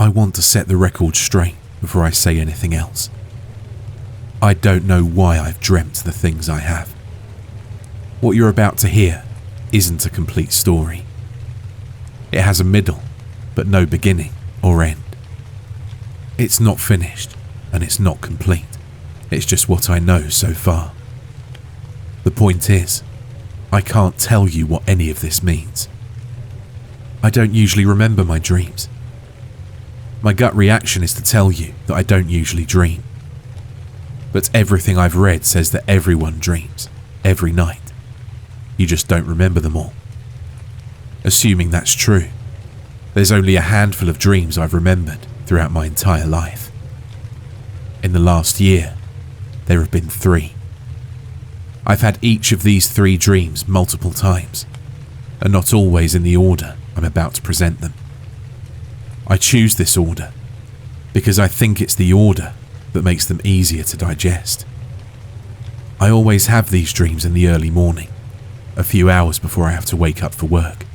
I want to set the record straight before I say anything else. I don't know why I've dreamt the things I have. What you're about to hear isn't a complete story. It has a middle, but no beginning or end. It's not finished, and it's not complete. It's just what I know so far. The point is, I can't tell you what any of this means. I don't usually remember my dreams. My gut reaction is to tell you that I don't usually dream. But everything I've read says that everyone dreams, every night. You just don't remember them all. Assuming that's true, there's only a handful of dreams I've remembered throughout my entire life. In the last year, there have been 3. I've had each of these 3 dreams multiple times, and not always in the order I'm about to present them. I choose this order because I think it's the order that makes them easier to digest. I always have these dreams in the early morning, a few hours before I have to wake up for work,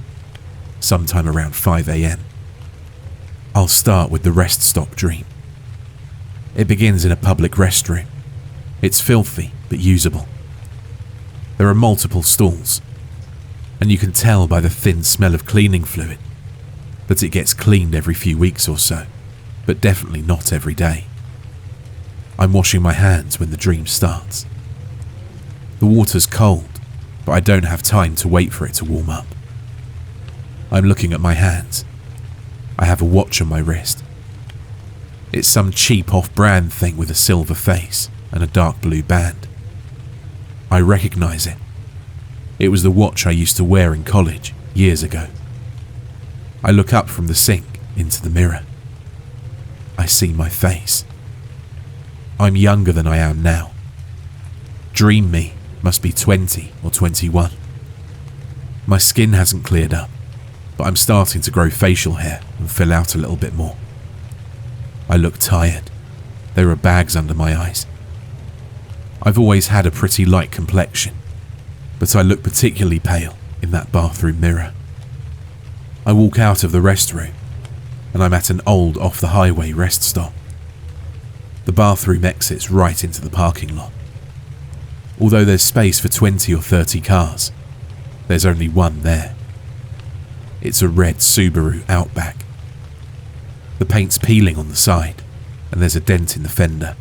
sometime around 5 a.m. I'll start with the rest stop dream. It begins in a public restroom. It's filthy but usable. There are multiple stalls, and you can tell by the thin smell of cleaning fluid that it gets cleaned every few weeks or so, but definitely not every day. I'm washing my hands when the dream starts. The water's cold, but I don't have time to wait for it to warm up. I'm looking at my hands. I have a watch on my wrist. It's some cheap off-brand thing with a silver face and a dark blue band. I recognize it. It was the watch I used to wear in college years ago. I look up from the sink into the mirror. I see my face. I'm younger than I am now. Dream me must be 20 or 21. My skin hasn't cleared up, but I'm starting to grow facial hair and fill out a little bit more. I look tired. There are bags under my eyes. I've always had a pretty light complexion, but I look particularly pale in that bathroom mirror. I walk out of the restroom, and I'm at an old off-the-highway rest stop. The bathroom exits right into the parking lot. Although there's space for 20 or 30 cars, there's only one there. It's a red Subaru Outback. The paint's peeling on the side, and there's a dent in the fender.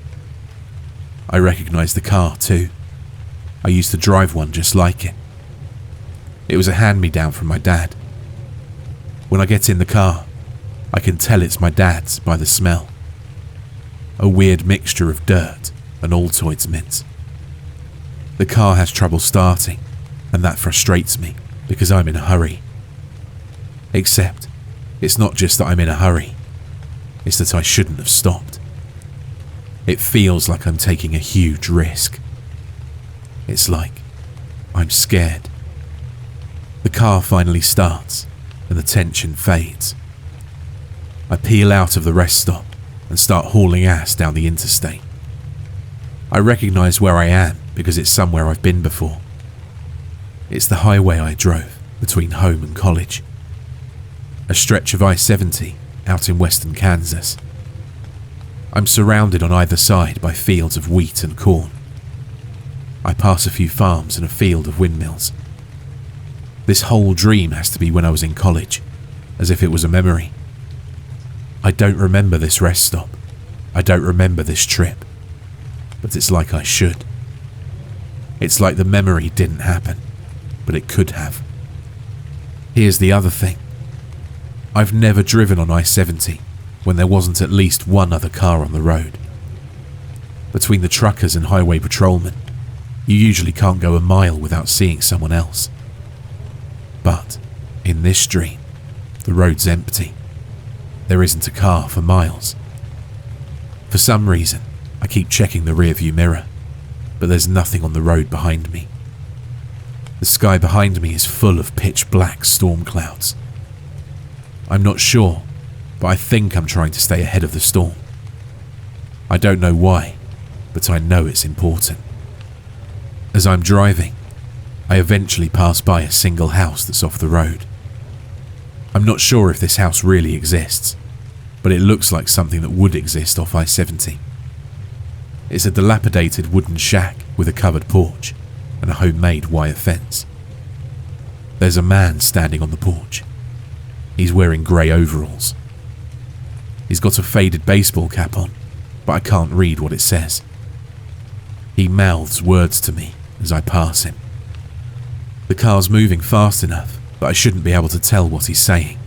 I recognize the car too. I used to drive one just like it. It was a hand-me-down from my dad. When I get in the car, I can tell it's my dad's by the smell. A weird mixture of dirt and Altoids mints. The car has trouble starting, and that frustrates me because I'm in a hurry. Except, it's not just that I'm in a hurry, it's that I shouldn't have stopped. It feels like I'm taking a huge risk. It's like I'm scared. The car finally starts, and the tension fades. I peel out of the rest stop and start hauling ass down the interstate. I recognize where I am because it's somewhere I've been before. It's the highway I drove between home and college. A stretch of I-70 out in western Kansas. I'm surrounded on either side by fields of wheat and corn. I pass a few farms and a field of windmills. This whole dream has to be when I was in college, as if it was a memory. I don't remember this rest stop. I don't remember this trip. But it's like I should. It's like the memory didn't happen, but it could have. Here's the other thing. I've never driven on I-70 when there wasn't at least one other car on the road. Between the truckers and highway patrolmen, you usually can't go a mile without seeing someone else. But in this dream, the road's empty. There isn't a car for miles. For some reason, I keep checking the rearview mirror, but there's nothing on the road behind me. The sky behind me is full of pitch black storm clouds. I'm not sure, but I think I'm trying to stay ahead of the storm. I don't know why, but I know it's important. As I'm driving, I eventually pass by a single house that's off the road. I'm not sure if this house really exists, but it looks like something that would exist off I-70. It's a dilapidated wooden shack with a covered porch and a homemade wire fence. There's a man standing on the porch. He's wearing grey overalls. He's got a faded baseball cap on, but I can't read what it says. He mouths words to me as I pass him. The car's moving fast enough that I shouldn't be able to tell what he's saying,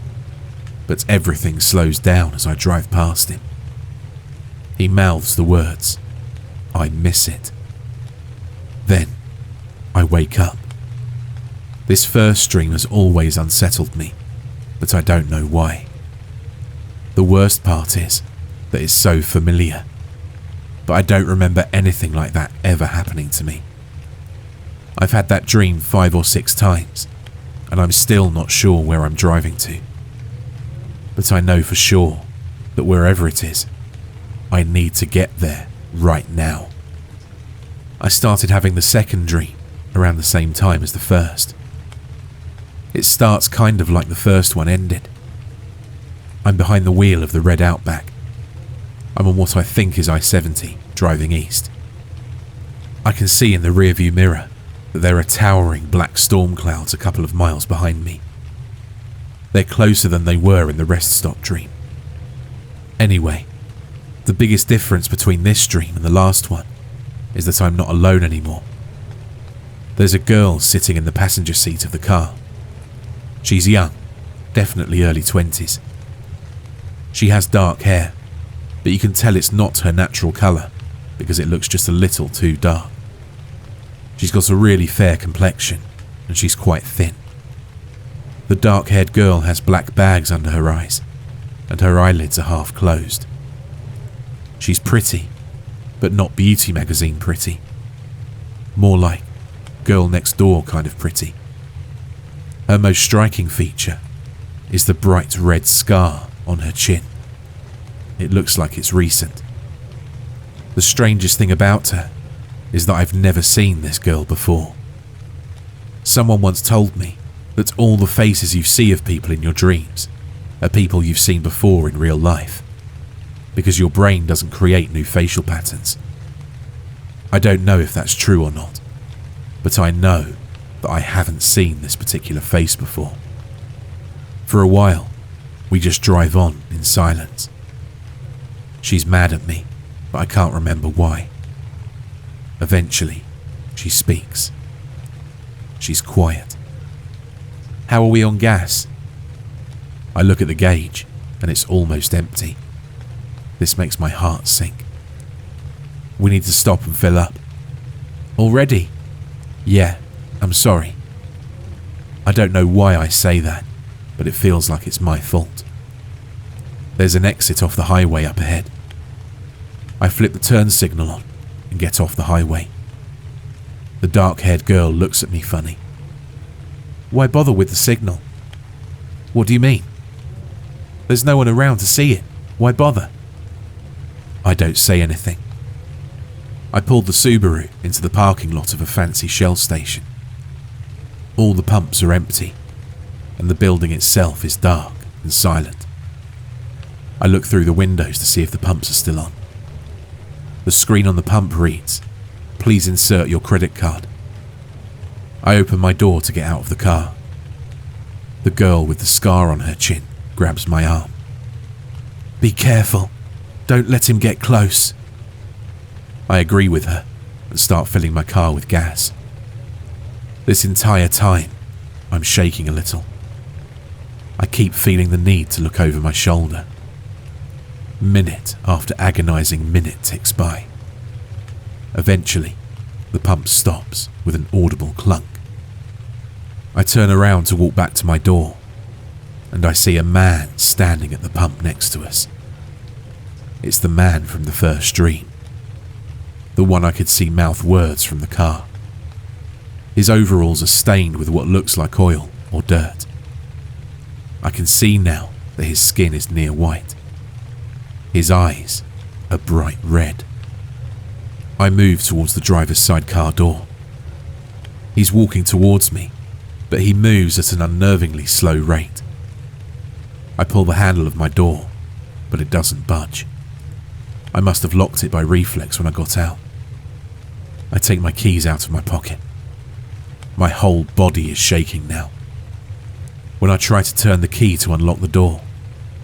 but everything slows down as I drive past him. He mouths the words, "I miss it." Then, I wake up. This first dream has always unsettled me, but I don't know why. The worst part is that it's so familiar, but I don't remember anything like that ever happening to me. I've had that dream 5 or 6 times, and I'm still not sure where I'm driving to. But I know for sure that wherever it is, I need to get there right now. I started having the second dream around the same time as the first. It starts kind of like the first one ended. I'm behind the wheel of the red Outback. I'm on what I think is I-70, driving east. I can see in the rearview mirror that there are towering black storm clouds a couple of miles behind me. They're closer than they were in the rest stop dream. Anyway, the biggest difference between this dream and the last one is that I'm not alone anymore. There's a girl sitting in the passenger seat of the car. She's young, definitely early 20s. She has dark hair, but you can tell it's not her natural colour because it looks just a little too dark. She's got a really fair complexion and she's quite thin. The dark-haired girl has black bags under her eyes and her eyelids are half closed. She's pretty, but not beauty magazine pretty. More like girl next door kind of pretty. Her most striking feature is the bright red scar on her chin. It looks like it's recent. The strangest thing about her is that I've never seen this girl before. Someone once told me that all the faces you see of people in your dreams are people you've seen before in real life, because your brain doesn't create new facial patterns. I don't know if that's true or not, but I know that I haven't seen this particular face before. For a while, we just drive on in silence. She's mad at me, but I can't remember why. Eventually, she speaks. She's quiet. "How are we on gas?" I look at the gauge, and it's almost empty. This makes my heart sink. "We need to stop and fill up." "Already?" "Yeah, I'm sorry." I don't know why I say that, but it feels like it's my fault. There's an exit off the highway up ahead. I flip the turn signal on and get off the highway. The dark-haired girl looks at me funny. "Why bother with the signal?" "What do you mean?" "There's no one around to see it. Why bother?" I don't say anything. I pulled the Subaru into the parking lot of a fancy Shell station. All the pumps are empty, and the building itself is dark and silent. I look through the windows to see if the pumps are still on. The screen on the pump reads, "Please insert your credit card." I open my door to get out of the car. The girl with the scar on her chin grabs my arm. "Be careful. Don't let him get close." I agree with her and start filling my car with gas. This entire time, I'm shaking a little. I keep feeling the need to look over my shoulder. Minute after agonizing minute ticks by. Eventually, the pump stops with an audible clunk. I turn around to walk back to my door, and I see a man standing at the pump next to us. It's the man from the first dream. The one I could see mouth words from the car. His overalls are stained with what looks like oil or dirt. I can see now that his skin is near white. His eyes are bright red. I move towards the driver's side car door. He's walking towards me, but he moves at an unnervingly slow rate. I pull the handle of my door, but it doesn't budge. I must have locked it by reflex when I got out. I take my keys out of my pocket. My whole body is shaking now. When I try to turn the key to unlock the door,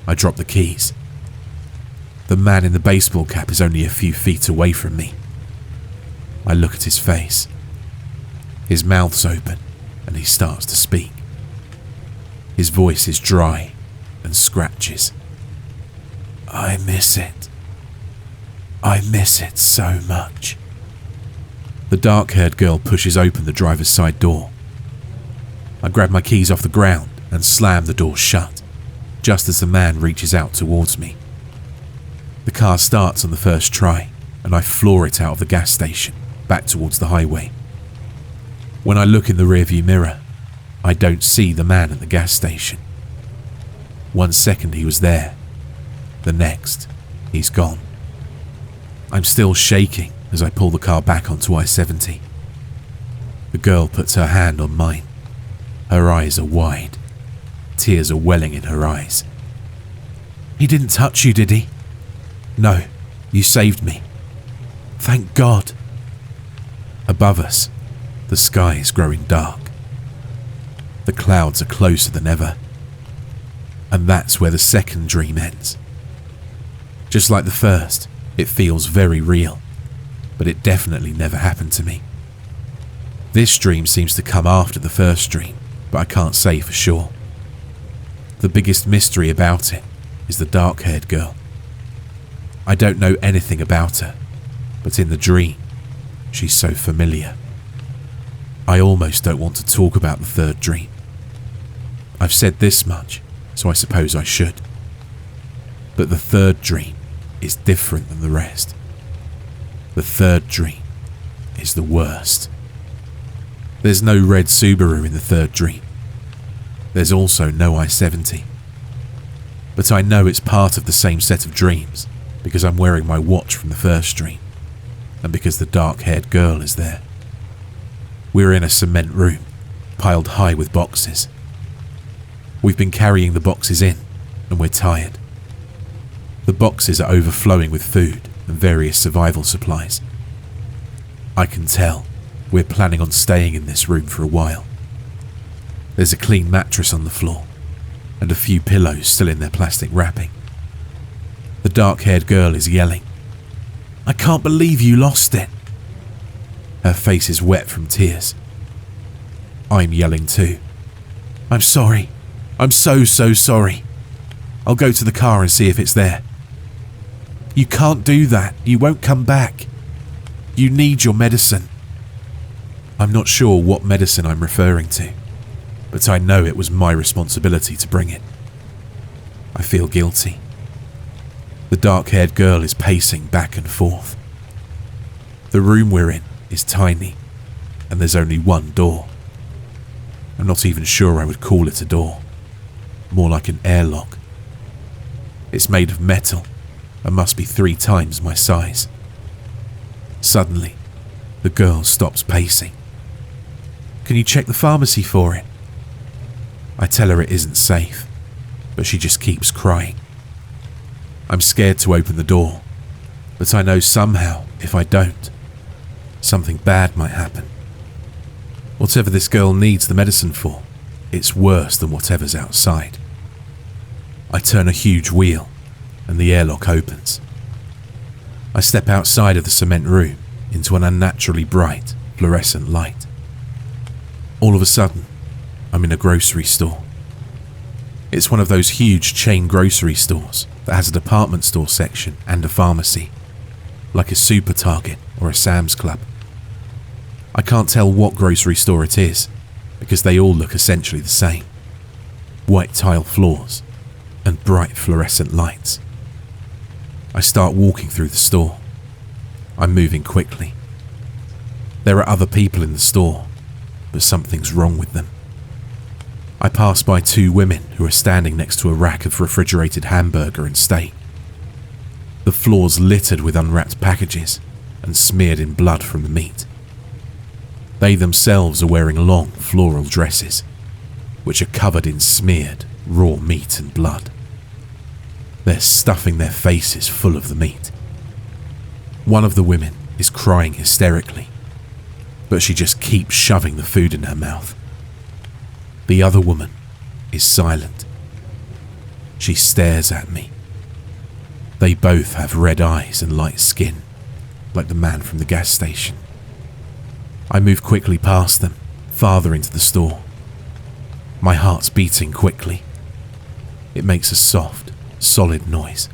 I drop the keys. The man in the baseball cap is only a few feet away from me. I look at his face. His mouth's open and he starts to speak. His voice is dry and scratches. I miss it. I miss it so much. The dark-haired girl pushes open the driver's side door. I grab my keys off the ground and slam the door shut, just as the man reaches out towards me. The car starts on the first try, and I floor it out of the gas station, back towards the highway. When I look in the rearview mirror, I don't see the man at the gas station. 1 second he was there. The next, he's gone. I'm still shaking as I pull the car back onto I-70. The girl puts her hand on mine. Her eyes are wide. Tears are welling in her eyes. He didn't touch you, did he? No, you saved me. Thank God. Above us, the sky is growing dark. The clouds are closer than ever. And that's where the second dream ends. Just like the first, it feels very real, but it definitely never happened to me. This dream seems to come after the first dream, but I can't say for sure. The biggest mystery about it is the dark-haired girl. I don't know anything about her, but in the dream, she's so familiar. I almost don't want to talk about the third dream. I've said this much, so I suppose I should. But the third dream is different than the rest. The third dream is the worst. There's no red Subaru in the third dream. There's also no I-70. But I know it's part of the same set of dreams because I'm wearing my watch from the first dream, and because the dark-haired girl is there. We're in a cement room, piled high with boxes. We've been carrying the boxes in, and we're tired. The boxes are overflowing with food and various survival supplies. I can tell we're planning on staying in this room for a while. There's a clean mattress on the floor, and a few pillows still in their plastic wrapping. The dark-haired girl is yelling, "I can't believe you lost it." Her face is wet from tears. I'm yelling too. "I'm sorry. I'm so sorry. I'll go to the car and see if it's there." "You can't do that. You won't come back. You need your medicine." I'm not sure what medicine I'm referring to, but I know it was my responsibility to bring it. I feel guilty. The dark-haired girl is pacing back and forth. The room we're in is tiny, and there's only one door. I'm not even sure I would call it a door, more like an airlock. It's made of metal and must be 3 times my size. Suddenly, the girl stops pacing. "Can you check the pharmacy for it?" I tell her it isn't safe, but she just keeps crying. I'm scared to open the door, but I know somehow, if I don't, something bad might happen. Whatever this girl needs the medicine for, it's worse than whatever's outside. I turn a huge wheel, and the airlock opens. I step outside of the cement room into an unnaturally bright, fluorescent light. All of a sudden, I'm in a grocery store. It's one of those huge chain grocery stores that has a department store section and a pharmacy, like a Super Target or a Sam's Club. I can't tell what grocery store it is because they all look essentially the same. White tile floors and bright fluorescent lights. I start walking through the store. I'm moving quickly. There are other people in the store, but something's wrong with them. I pass by 2 women who are standing next to a rack of refrigerated hamburger and steak. The floor's littered with unwrapped packages and smeared in blood from the meat. They themselves are wearing long floral dresses, which are covered in smeared, raw meat and blood. They're stuffing their faces full of the meat. One of the women is crying hysterically, but she just keeps shoving the food in her mouth. The other woman is silent. She stares at me. They both have red eyes and light skin, like the man from the gas station. I move quickly past them, farther into the store. My heart's beating quickly. It makes a soft, solid noise.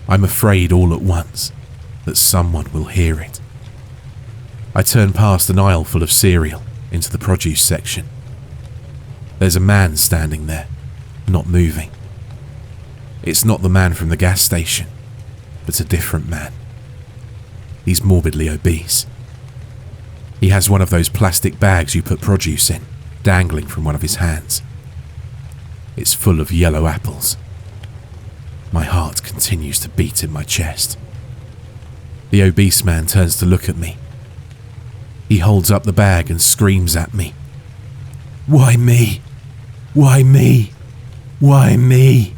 I'm afraid all at once that someone will hear it. I turn past an aisle full of cereal into the produce section. There's a man standing there, not moving. It's not the man from the gas station, but a different man. He's morbidly obese. He has one of those plastic bags you put produce in, dangling from one of his hands. It's full of yellow apples. My heart continues to beat in my chest. The obese man turns to look at me. He holds up the bag and screams at me. "Why me? Why me? Why me?"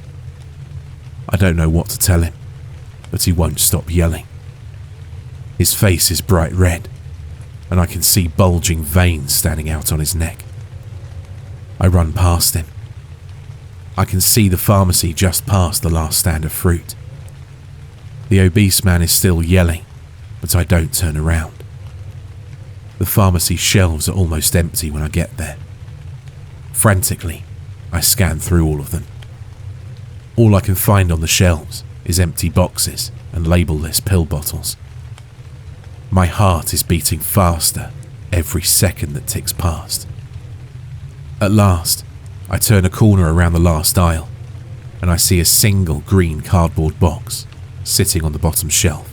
I don't know what to tell him, but he won't stop yelling. His face is bright red, and I can see bulging veins standing out on his neck. I run past him. I can see the pharmacy just past the last stand of fruit. The obese man is still yelling, but I don't turn around. The pharmacy shelves are almost empty when I get there. Frantically, I scan through all of them. All I can find on the shelves is empty boxes and label-less pill bottles. My heart is beating faster every second that ticks past. At last, I turn a corner around the last aisle, and I see a single green cardboard box sitting on the bottom shelf.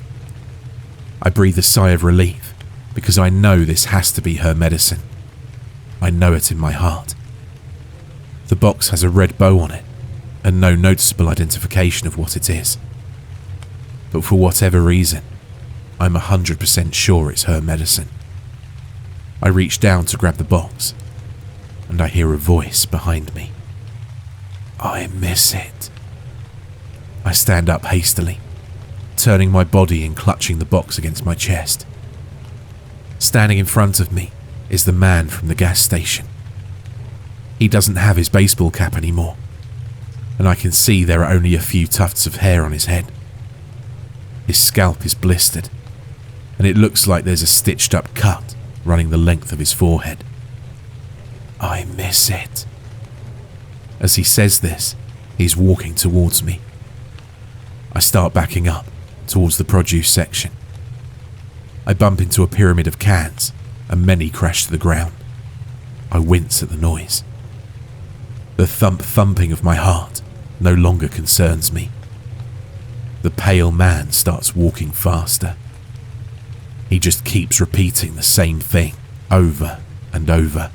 I breathe a sigh of relief because I know this has to be her medicine. I know it in my heart. The box has a red bow on it and no noticeable identification of what it is. But for whatever reason, I'm 100% sure it's her medicine. I reach down to grab the box, and I hear a voice behind me. "I miss it." I stand up hastily, turning my body and clutching the box against my chest. Standing in front of me is the man from the gas station. He doesn't have his baseball cap anymore, and I can see there are only a few tufts of hair on his head. His scalp is blistered, and it looks like there's a stitched up cut running the length of his forehead. "I miss it." As he says this, he's walking towards me. I start backing up towards the produce section. I bump into a pyramid of cans, and many crash to the ground. I wince at the noise. The thumping of my heart no longer concerns me. The pale man starts walking faster. He just keeps repeating the same thing over and over.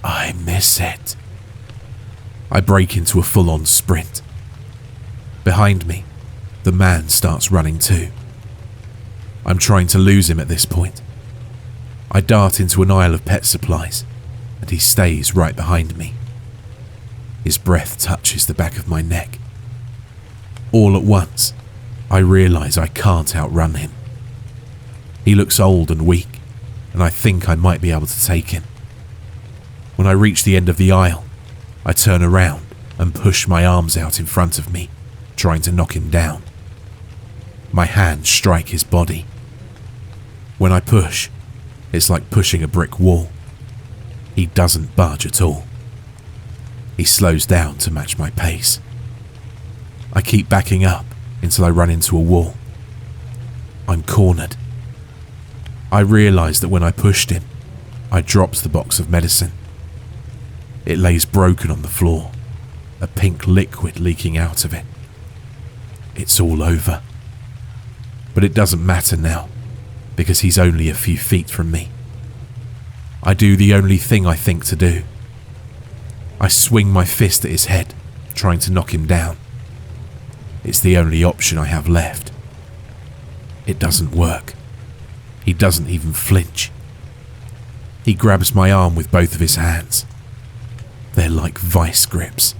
"I miss it." I break into a full-on sprint. Behind me, the man starts running too. I'm trying to lose him at this point. I dart into an aisle of pet supplies, and he stays right behind me. His breath touches the back of my neck. All at once, I realize I can't outrun him. He looks old and weak, and I think I might be able to take him. When I reach the end of the aisle, I turn around and push my arms out in front of me, trying to knock him down. My hands strike his body. When I push, it's like pushing a brick wall. He doesn't budge at all. He slows down to match my pace. I keep backing up until I run into a wall. I'm cornered. I realize that when I pushed him, I dropped the box of medicine. It lays broken on the floor, a pink liquid leaking out of it. It's all over. But it doesn't matter now, because he's only a few feet from me. I do the only thing I think to do. I swing my fist at his head, trying to knock him down. It's the only option I have left. It doesn't work. He doesn't even flinch. He grabs my arm with both of his hands. They're like vice grips.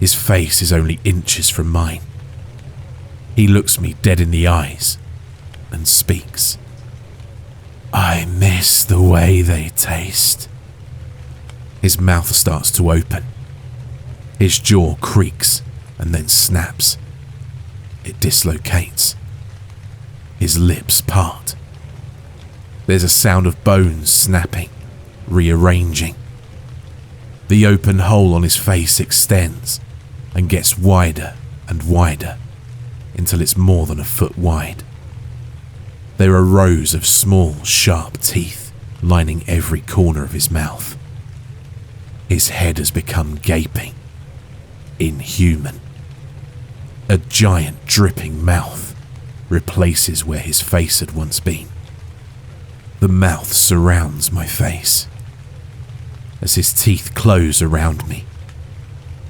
His face is only inches from mine. He looks me dead in the eyes and speaks. I miss the way they taste. His mouth starts to open. His jaw creaks and then snaps. It dislocates. His lips part. There's a sound of bones snapping, rearranging. The open hole on his face extends and gets wider and wider until it's more than a foot wide. There are rows of small, sharp teeth lining every corner of his mouth. His head has become gaping, inhuman. A giant dripping mouth replaces where his face had once been. The mouth surrounds my face. As his teeth close around me,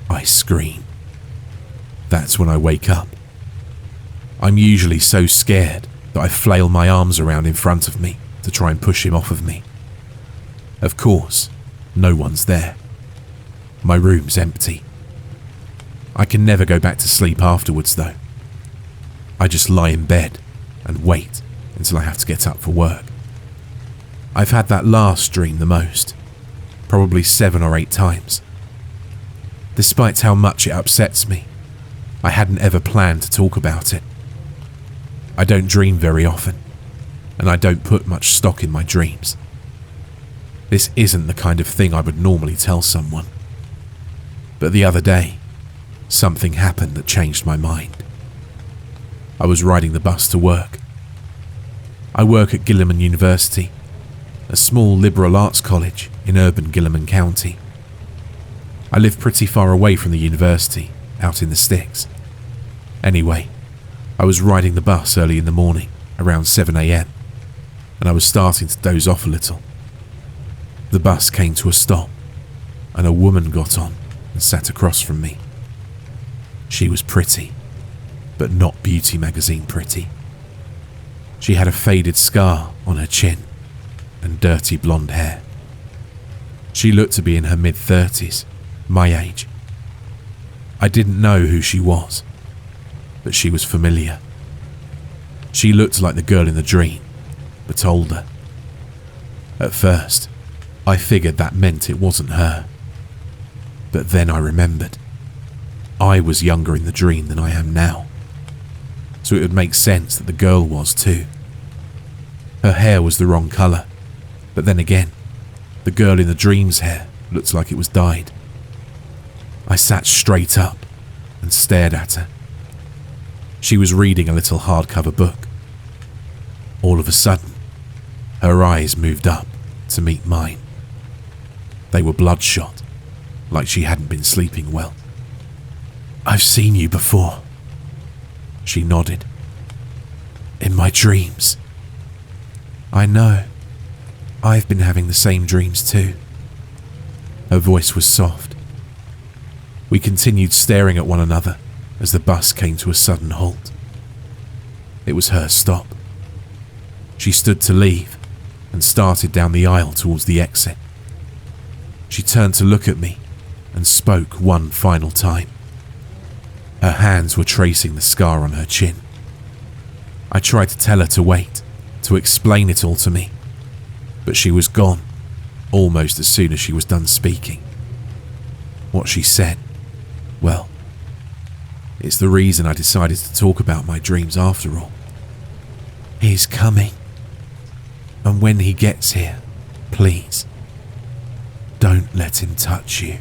I scream. That's when I wake up. I'm usually so scared that I flail my arms around in front of me to try and push him off of me. Of course, no one's there. My room's empty. I can never go back to sleep afterwards though. I just lie in bed and wait until I have to get up for work. I've had that last dream the most, probably 7 or 8 times. Despite how much it upsets me, I hadn't ever planned to talk about it. I don't dream very often, and I don't put much stock in my dreams. This isn't the kind of thing I would normally tell someone. But the other day, something happened that changed my mind. I was riding the bus to work. I work at Gilliman University, a small liberal arts college in urban Gilliman County. I live pretty far away from the university, out in the sticks. Anyway, I was riding the bus early in the morning, around 7 a.m, and I was starting to doze off a little. The bus came to a stop, and a woman got on and sat across from me. She was pretty, but not beauty magazine pretty. She had a faded scar on her chin and dirty blonde hair. She looked to be in her mid-30s, my age. I didn't know who she was, but she was familiar. She looked like the girl in the dream, but older. At first, I figured that meant it wasn't her. But then I remembered. I was younger in the dream than I am now, so it would make sense that the girl was too. Her hair was the wrong colour, but then again, the girl in the dream's hair looked like it was dyed. I sat straight up and stared at her. She was reading a little hardcover book. All of a sudden, her eyes moved up to meet mine. They were bloodshot, like she hadn't been sleeping well. I've seen you before. She nodded. In my dreams. I know. I've been having the same dreams too. Her voice was soft. We continued staring at one another as the bus came to a sudden halt. It was her stop. She stood to leave and started down the aisle towards the exit. She turned to look at me and spoke one final time. Her hands were tracing the scar on her chin. I tried to tell her to wait, to explain it all to me, but she was gone almost as soon as she was done speaking. What she said, well, it's the reason I decided to talk about my dreams after all. He's coming. And when he gets here, please, don't let him touch you.